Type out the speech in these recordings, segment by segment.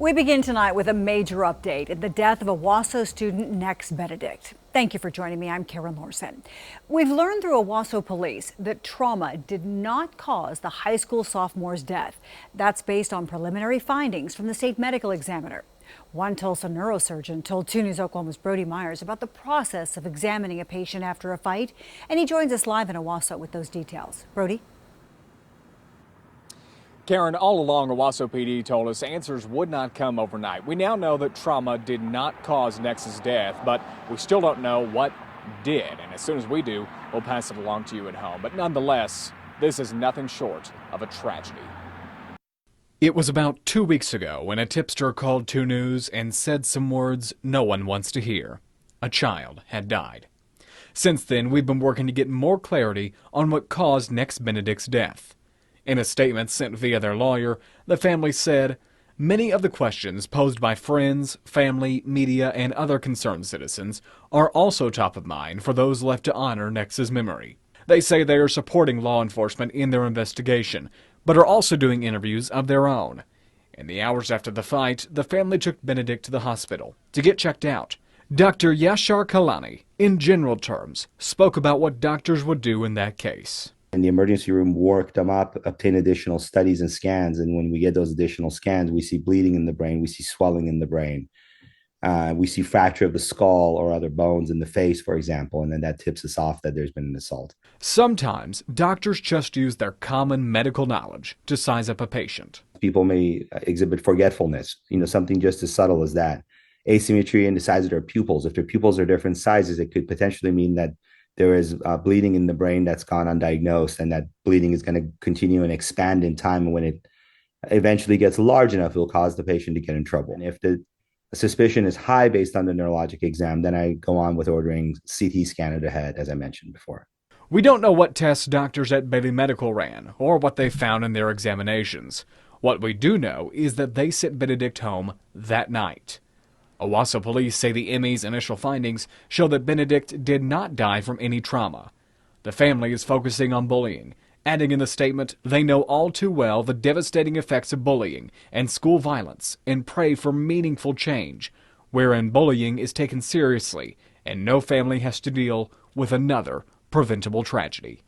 We begin tonight with a major update in the death of a Owasso student, Nex Benedict. Thank you for joining me. I'm Karen Lorson. We've learned through Owasso police that trauma did not cause the high school sophomore's death. That's based on preliminary findings from the state medical examiner. One Tulsa neurosurgeon told 2 News Oklahoma's Brody Myers about the process of examining a patient after a fight, and he joins us live in Owasso with those details. Brody? Karen, all along, Owasso PD told us answers would not come overnight. We now know that trauma did not cause Nex's death, but we still don't know what did. And as soon as we do, we'll pass it along to you at home. But nonetheless, this is nothing short of a tragedy. It was about 2 weeks ago when a tipster called 2 News and said some words no one wants to hear. A child had died. Since then, we've been working to get more clarity on what caused Nex Benedict's death. In a statement sent via their lawyer, the family said, "Many of the questions posed by friends, family, media, and other concerned citizens are also top of mind for those left to honor Nex's memory. They say they are supporting law enforcement in their investigation, but are also doing interviews of their own." In the hours after the fight, the family took Benedict to the hospital to get checked out. Dr. Yashar Kalani, in general terms, spoke about what doctors would do in that case. In the emergency room, work them up, obtain additional studies and scans. And when we get those additional scans, we see bleeding in the brain, we see swelling in the brain, we see fracture of the skull or other bones in the face, for example. And then that tips us off that there's been an assault. Sometimes doctors just use their common medical knowledge to size up a patient. People may exhibit forgetfulness, something just as subtle as that. Asymmetry in the size of their pupils. If their pupils are different sizes, it could potentially mean that there is bleeding in the brain that's gone undiagnosed, and that bleeding is going to continue and expand in time. And when it eventually gets large enough, it will cause the patient to get in trouble. And if the suspicion is high based on the neurologic exam, then I go on with ordering CT scan of the head, as I mentioned before. We don't know what tests doctors at Bailey Medical ran or what they found in their examinations. What we do know is that they sent Benedict home that night. Owasso police say the ME's initial findings show that Benedict did not die from any trauma. The family is focusing on bullying, adding in the statement they know all too well the devastating effects of bullying and school violence and pray for meaningful change, wherein bullying is taken seriously and no family has to deal with another preventable tragedy.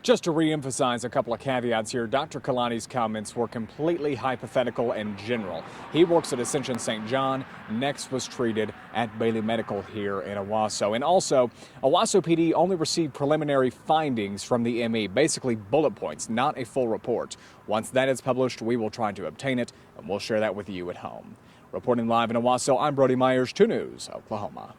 Just to re-emphasize a couple of caveats here, Dr. Kalani's comments were completely hypothetical and general. He works at Ascension St. John. Nex was treated at Bailey Medical here in Owasso. And also, Owasso PD only received preliminary findings from the ME, basically bullet points, not a full report. Once that is published, we will try to obtain it, and we'll share that with you at home. Reporting live in Owasso, I'm Brody Myers, 2 News, Oklahoma.